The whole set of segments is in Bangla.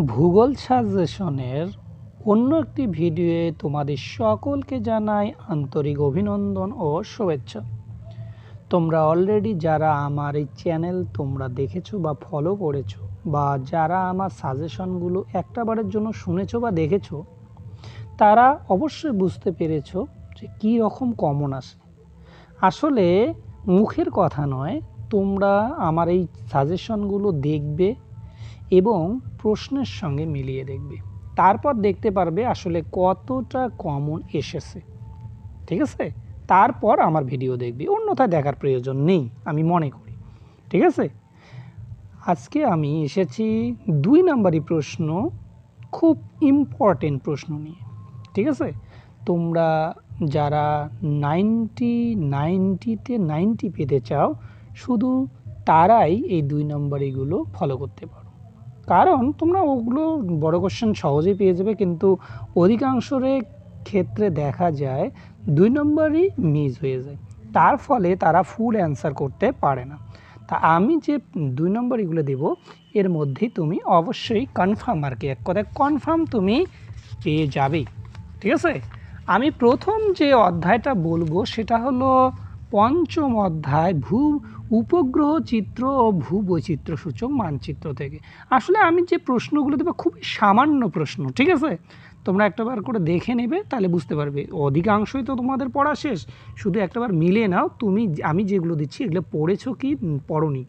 ভূগোল সাজেশনের অন্য একটি ভিডিওয়ে তোমাদের সকলকে জানাই আন্তরিক অভিনন্দন ও শুভেচ্ছা। তোমরা অলরেডি যারা আমার এই চ্যানেল তোমরা দেখেছো বা ফলো করেছো, বা যারা আমার সাজেশনগুলো একটাবারের জন্য শুনেছো বা দেখেছো, তারা অবশ্যই বুঝতে পেরেছো যে কী রকম কমন আসে। আসলে মুখের কথা নয়, তোমরা আমার এই সাজেশনগুলো দেখবে এবং প্রশ্নের সঙ্গে মিলিয়ে দেখবে, তারপর দেখতে পারবে আসলে কতটা কমন এসেছে। ঠিক আছে, তারপর আমার ভিডিও দেখবে, অন্যথায় দেখার প্রয়োজন নেই আমি মনে করি। ঠিক আছে, আজকে আমি এসেছি 2 নাম্বারই প্রশ্ন, খুব ইম্পর্টেন্ট প্রশ্ন নিয়ে। ঠিক আছে, তোমরা যারা 90 পেতে চাও শুধু তারাই এই 2 নাম্বারিগুলো ফলো করতে পারো, কারণ তোমরা ওগুলো বড় কোশ্চেন সহজেই পেয়ে যাবে, কিন্তু অধিকাংশের ক্ষেত্রে দেখা যায় 2 নম্বরই মিস হয়ে যায়, তার ফলে তারা ফুল অ্যান্সার করতে পারে না। তা আমি যে 2 নম্বরগুলো দেব এর মধ্যেই তুমি অবশ্যই কনফার্ম, আর কি এক কথায় কনফার্ম তুমি পেয়ে যাবেই। ঠিক আছে, আমি প্রথম যে অধ্যায়টা বলবো সেটা হলো পঞ্চম অধ্যায় উপগ্রহ চিত্র ও ভূবৈচিত্র্য সূচক মানচিত্র থেকে। আসলে আমি যে প্রশ্নগুলো দেবো খুবই সামান্য প্রশ্ন। ঠিক আছে, তোমরা একটাবার করে দেখে নেবে, তাহলে বুঝতে পারবে। অধিকাংশই তো তোমাদের পড়া শেষ, শুধু একটাবার মিলিয়ে নাও তুমি আমি যেগুলো দিচ্ছি এগুলো পড়েছো কি পড়োনি।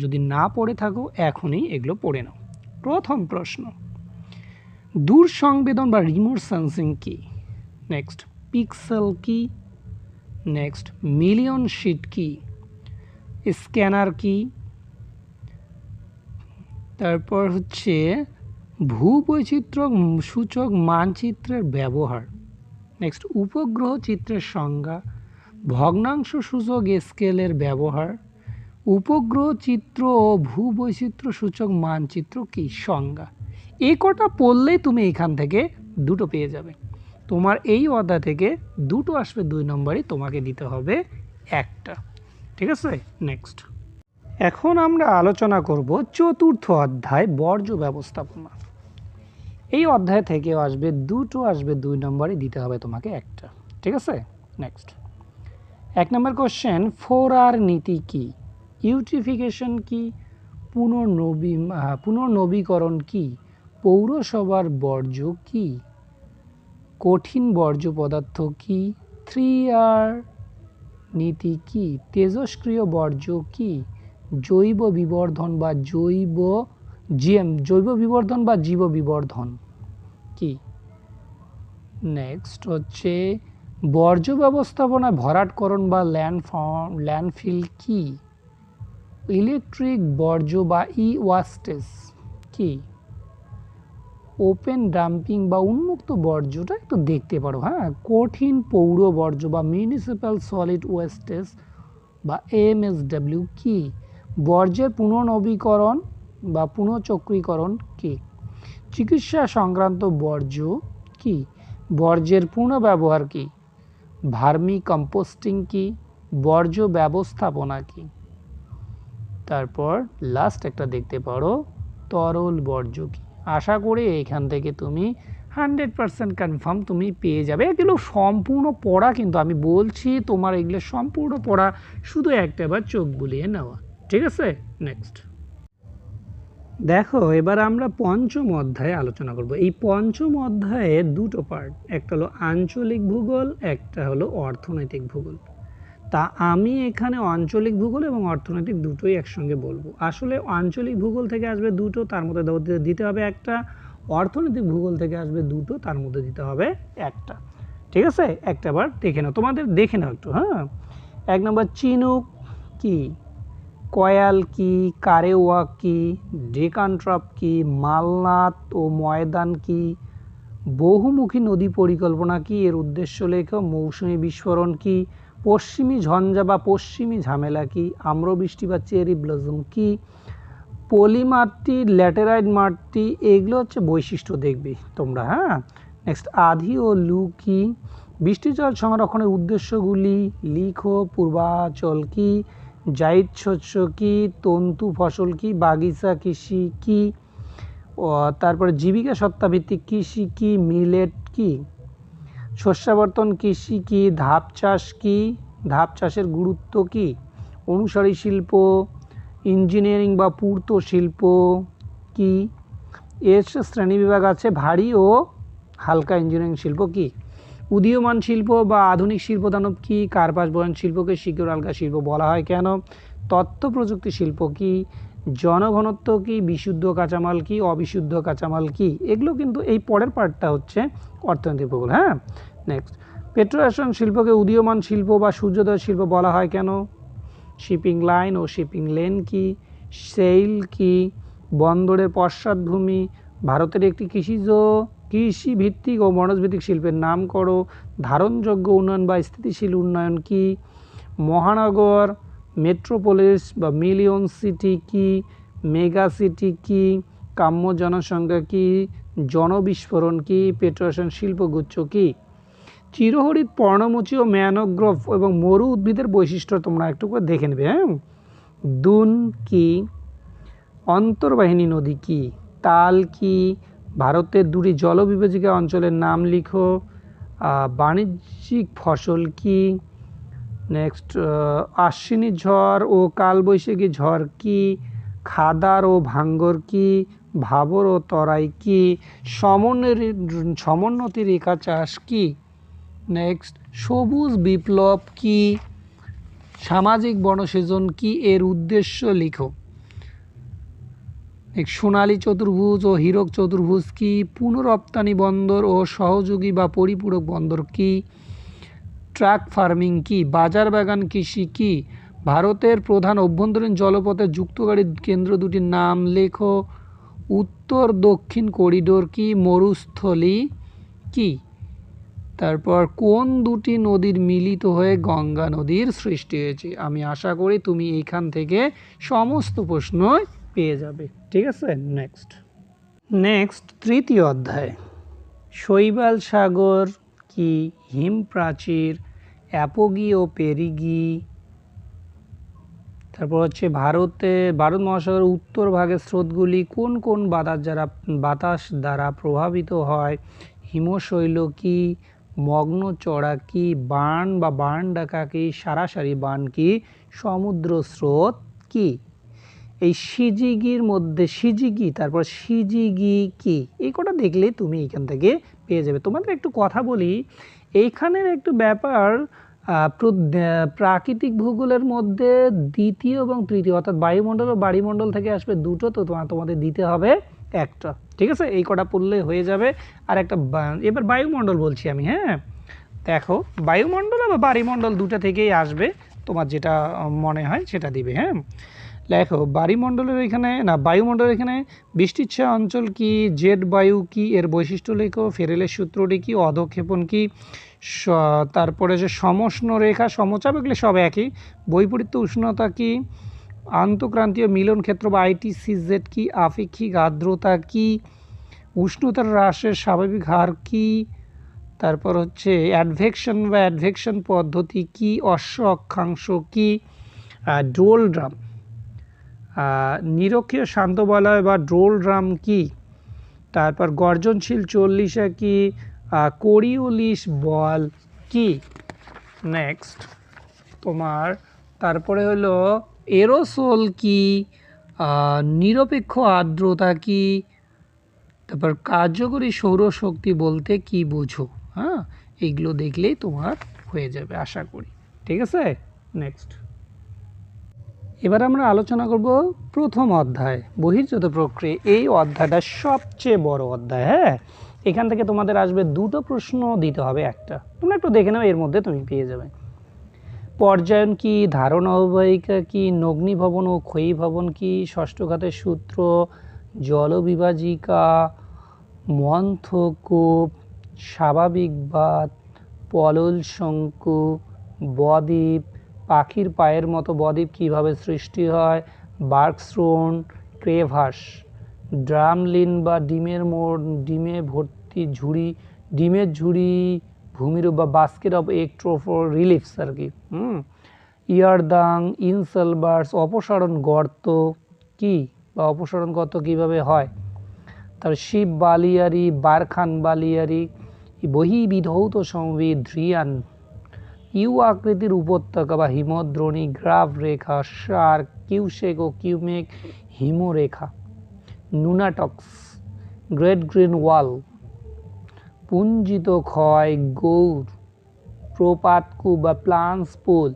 যদি না পড়ে থাকো এখনই এগুলো পড়ে নাও। প্রথম প্রশ্ন, দূর সংবেদন বা রিমোট সেন্সিং কি? নেক্সট, পিক্সেল কি? নেক্সট, মিলিয়ন শিট কি? স্ক্যানার কি? তারপর হচ্ছে ভূবৈচিত্র্য সূচক মানচিত্রের ব্যবহার। নেক্সট, উপগ্রহ চিত্রের সংজ্ঞা, ভগ্নাংশ সূচক স্কেলের ব্যবহার, উপগ্রহ চিত্র ও ভূবৈচিত্র্য সূচক মানচিত্র কি সংজ্ঞা। এই কটা পড়লেই তুমি এখান থেকে 2টো পেয়ে যাবে। তোমার এই অধ্যায় থেকে 2টো আসবে 2 নম্বরই, তোমাকে দিতে হবে 1টা। ঠিক আছে, নেক্সট, এখন আমরা আলোচনা করব চতুর্থ অধ্যায় বর্জ্য ব্যবস্থাপনা। এই অধ্যায় থেকেও আসবে 2টো, আসবে 2 নম্বরই, দিতে হবে তোমাকে 1টা। ঠিক আছে, নেক্সট, 1 নম্বর কোশ্চেন, 4R নীতি কি? ইউট্রিফিকেশন কি? পুনর্নবীকরণ কি? পৌরসভার বর্জ্য কি? কঠিন বর্জ্য পদার্থ কি? 3R নীতি কি? তেজস্ক্রিয় বর্জ্য কি? জৈব বিবর্ধন বা জৈব বিবর্ধন বা জীব বিবর্ধন কি? নেক্সট হচ্ছে বর্জ্য ব্যবস্থাপনায় ভরাটকরণ বা ল্যান্ডফিল কি? ইলেকট্রিক বর্জ্য বা ওয়াস্টেজ কি? ওপেন ডাম্পিং বা উন্মুক্ত বর্জ্যটা একটু দেখতে পারো। হ্যাঁ, কঠিন পৌর বর্জ্য বা মিউনিসিপ্যাল সলিড ওয়েস্টেজ বা MSW কি? বর্জ্যের পুনর্নবীকরণ বা পুনঃচক্রীকরণ কি? চিকিৎসা সংক্রান্ত বর্জ্য কি? বর্জ্যের পুনঃব্যবহার কি? ভার্মি কম্পোস্টিং কি? বর্জ্য ব্যবস্থাপনা কি? তারপর লাস্ট একটা দেখতে পারো, তরল বর্জ্য কি? আশা করি এখান থেকে তুমি 100% কনফার্ম তুমি পেয়ে যাবে। এগুলো সম্পূর্ণ পড়া, কিন্তু আমি বলছি তোমার এগুলো সম্পূর্ণ পড়া, শুধু একটাবার চোখ বুলিয়ে নেওয়া। ঠিক আছে, নেক্সট দেখো, এবার আমরা পঞ্চম অধ্যায়ে আলোচনা করব। এই পঞ্চম অধ্যায়ে 2টো পার্ট, একটা হলো আঞ্চলিক ভূগোল, একটা হলো অর্থনৈতিক ভূগোল। তা আমি এখানে আঞ্চলিক ভূগোল এবং অর্থনৈতিক দুটোই একসঙ্গে বলবো। আসলে আঞ্চলিক ভূগোল থেকে আসবে 2টো, তার মধ্যে দিতে হবে 1টা। অর্থনৈতিক ভূগোল থেকে আসবে 2টো, তার মধ্যে দিতে হবে 1টা। ঠিক আছে, একটাবার দেখে নাও, তোমাদের দেখে নাও একটু। হ্যাঁ, 1 নম্বর, চিনুক কি? কয়াল কি? কারেওয়া কি? ডেকানট্রাপ কি? মালনাথ ও ময়দান কি? বহুমুখী নদী পরিকল্পনা কি? এর উদ্দেশ্য লেখো। মৌসুমী বিস্ফোরণ কি? পশ্চিমী ঝঞ্ঝা বা পশ্চিমী ঝামেলা কি? আম্রবৃষ্টি বা চেরি ব্লসম কি? পলিমাটি, ল্যাটেরাইট মাটি, এগুলো হচ্ছে বৈশিষ্ট্য দেখবে তোমরা। হ্যাঁ, নেক্সট, আধি ও লু কি? বৃষ্টি জল সংরক্ষণের উদ্দেশ্যগুলি লিখো। পূর্বাচল কি? জায়িদ শস্য কি? তন্তু ফসল কি? বাগিচা কৃষি কি? তারপরে জীবিকা সত্তাভিত্তিক কৃষি কি, মিলেট কি, শস্যাবর্তন কৃষি কি, ধাপ চাষ কি, ধাপ চাষের গুরুত্ব কি, অনুসারী শিল্প, ইঞ্জিনিয়ারিং বা পূর্ত শিল্প কি, এর শ্রেণীবিভাগ আছে ভারী ও হালকা ইঞ্জিনিয়ারিং শিল্প কি, উদীয়মান শিল্প বা আধুনিক শিল্পদানব কি, কার্পাস বয়ন শিল্পকে শিকড় আলগা শিল্প বলা হয় কেন, তথ্য প্রযুক্তি শিল্প কি, জনঘনত্ব কি, বিশুদ্ধ কাঁচামাল কি, অবিশুদ্ধ কাঁচামাল কি। এগুলো কিন্তু এই পরের পার্টটা হচ্ছে অর্থনৈতিক ভূগোল। হ্যাঁ, নেক্সট, পেট্রোরসায়ন শিল্পকে উদীয়মান শিল্প বা সূর্যোদয় শিল্প বলা হয় কেন, শিপিং লাইন ও শিপিং লেন কি, সেইল কি, বন্দরের পশ্চাৎভূমি, ভারতের একটি কৃষিভিত্তিক ও বনজভিত্তিক শিল্পের নাম করো, ধারণযোগ্য উন্নয়ন বা স্থিতিশীল উন্নয়ন কি, মহানগর মেট্রোপলিস বা মিলিয়ন সিটি কি, মেগা সিটি কি, কাম্য জনসংখ্যা কি, জনবিস্ফোরণ কি, পেট্রোরসায়ন শিল্পগুচ্ছ কি। চিরহরিৎ পর্ণমোচী ও ম্যানোগ্রোভ এবং মরু উদ্ভিদের বৈশিষ্ট্য তোমরা একটু করে দেখে নেবে। হ্যাঁ, দুন কি, অন্তর্বাহিনী নদী কি, তাল কি, ভারতের দুটি জলবিভাজিকা অঞ্চলের নাম লিখো, বাণিজ্যিক ফসল কি, নেক্সট, আশ্বিনী ঝড় ও কালবৈশাখী ঝড় কি, খাদার ও ভাঙ্গর কি, ভাবর ও তরাই কি, সমোন্নতি রেখা চাষ কি, নেক্সট, সবুজ বিপ্লব কি, সামাজিক বনসৃজন কি, এর উদ্দেশ্য লিখো, সোনালী চতুর্ভুজ ও হীরক চতুর্ভুজ কি, পুনরপ্তানি বন্দর ও সহযোগী বা পরিপূরক বন্দর কি, ট্রাক ফার্মিং কি, বাজার বাগান কৃষি কি, ভারতের প্রধান অভ্যন্তরীণ জলপথে যুক্তকারী কেন্দ্র দুটির নাম লেখো, উত্তর দক্ষিণ করিডোর কি, মরুস্থলী কি, তারপর কোন দুটি নদীর মিলিত হয়ে গঙ্গা নদীর সৃষ্টি হয়েছে। আমি আশা করি তুমি এইখান থেকে সমস্ত প্রশ্নই পেয়ে যাবে। ঠিক আছে, নেক্সট তৃতীয় অধ্যায়, শৈবাল সাগর কি, হিম প্রাচীর, অ্যাপোগি ও পেরিগি, তারপর হচ্ছে ভারত মহাসাগরের উত্তর ভাগের স্রোতগুলি কোন কোন বাতাস দ্বারা প্রভাবিত হয়, হিমশৈল কি, মগ্ন চড়া কি, বান বা বান ডাকা কি, সারাসারি বান কি, সমুদ্র স্রোত কি। এই সিজিগি তারপর সিজিগি কি, এই কটা দেখলে তুমি এইখান থেকে পেয়ে যাবে। তোমাদের একটু কথা বলি, এইখানের একটু ব্যাপার, প্রাকৃতিক ভূগোলের মধ্যে দ্বিতীয় এবং তৃতীয় অর্থাৎ বায়ুমণ্ডল ও বাড়িমণ্ডল থেকে আসবে দুটো, তো তোমাদের দিতে হবে একটা। ঠিক আছে, এই কটা পড়লে হয়ে যাবে। আর একটা এবার বায়ুমণ্ডল বলছি আমি। হ্যাঁ, দেখো, বায়ুমণ্ডল বা বাড়িমণ্ডল দুটো থেকেই আসবে, তোমার যেটা মনে হয় সেটা দিবে। হ্যাঁ, লেখো, বায়ুমণ্ডলের এখানে বৃষ্টির ছায়া অঞ্চল কি, জেট বায়ু কি, এর বৈশিষ্ট্য লেখো, ফেরেলের সূত্রটি কি, অধক্ষেপণ কি, তারপরে যে সমষ্ণ রেখা, সমচাপ, এগুলো সব একই, বৈপরীত্য উষ্ণতা কি, আন্তঃক্রান্তীয় মিলন ক্ষেত্র বা ITCZ কি, আপেক্ষিক আর্দ্রতা কি, উষ্ণতার হ্রাসের স্বাভাবিক হার কি, তারপর হচ্ছে অ্যাডভেকশন পদ্ধতি কি, অশ্ব অক্ষাংশ কি, ডোল ড্রাম, নিরক্ষীয় শান্ত বলয় বা ডোল ড্রাম কি, তারপর গর্জনশীল চল্লিশা কি, কোরিওলিস বল কি। নেক্সট তোমার তারপরে হলো এরোসোল কি, নিরপেক্ষ আর্দ্রতা কি, তারপর কার্যকরী সৌরশক্তি বলতে কি বুঝো। হ্যাঁ, এইগুলো দেখলেই তোমার হয়ে যাবে আশা করি। ঠিক আছে, নেক্সট এবার আমরা আলোচনা করব প্রথম অধ্যায়, বহির্জাত প্রক্রিয়া। এই অধ্যায়টা সবচেয়ে বড় অধ্যায়। হ্যাঁ, এখান থেকে তোমাদের আসবে দুটো প্রশ্ন দিতে হবে একটা, তোমরা একটু দেখে নাও, এর মধ্যে তুমি পেয়ে যাবে। পর্যায়ন কি, ধারণ অববাহিকা কি, নগ্নিভবন ও ক্ষয়ীভবন কি, ষষ্ঠ ঘাতের সূত্র, জলবিভাজিকা, মন্থকূপ, স্বাভাবিক বাঁধ, পলল শঙ্কু, বদ্বীপ, পাখির পায়ের মতো বদ্বীপ কীভাবে সৃষ্টি হয়, বার্কস্টোন, ক্রেভাস, ড্রামলিন বা ডিমে ভর্তি ঝুড়ি, ডিমের ঝুড়ি, ভূমিরূপ বা বাস্কেট অফ এক্ট্রোফোর রিলিফস আর কি, ইয়ারদাং, ইনসালবার্স, অপসারণ গর্ত কি বা অপসারণ গর্ত কীভাবে হয়, তার শিব বালিয়ারি, বারখান বালিয়ারি, বহিবিধৌত সমবেত ধ্রিয়ান, ইউ আকৃতির উপত্যকা বা হিমদ্রোণী, গ্রাফ রেখা, শার্ক, কিউশেক ও কিউমেক হিমরেখা, নুনাটক্স, গ্রেট গ্রিন ওয়াল, পুঞ্জিত ক্ষয়, গৌর, প্রপাতকূপ বা প্লান্স পুল,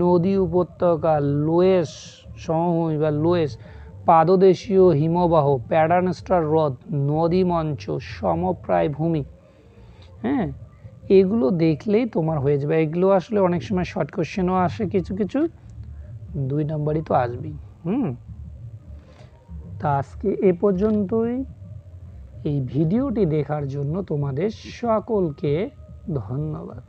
নদী উপত্যকা, লোয়েস সমভূমি বা লোয়েস, পাদদেশীয় হিমবাহ, প্যাটার্নস্টার হ্রদ, নদী মঞ্চ, সমপ্রায় ভূমি। হ্যাঁ, এগুলো দেখলেই তোমার হয়ে যাবে। এগুলো আসলে অনেক সময় শর্ট কোশ্চেনও আসে, কিছু কিছু 2 নম্বরই তো আসবেই। তা আজকে এ পর্যন্তই। এই ভিডিওটি দেখার জন্য তোমাদের সকলকে ধন্যবাদ।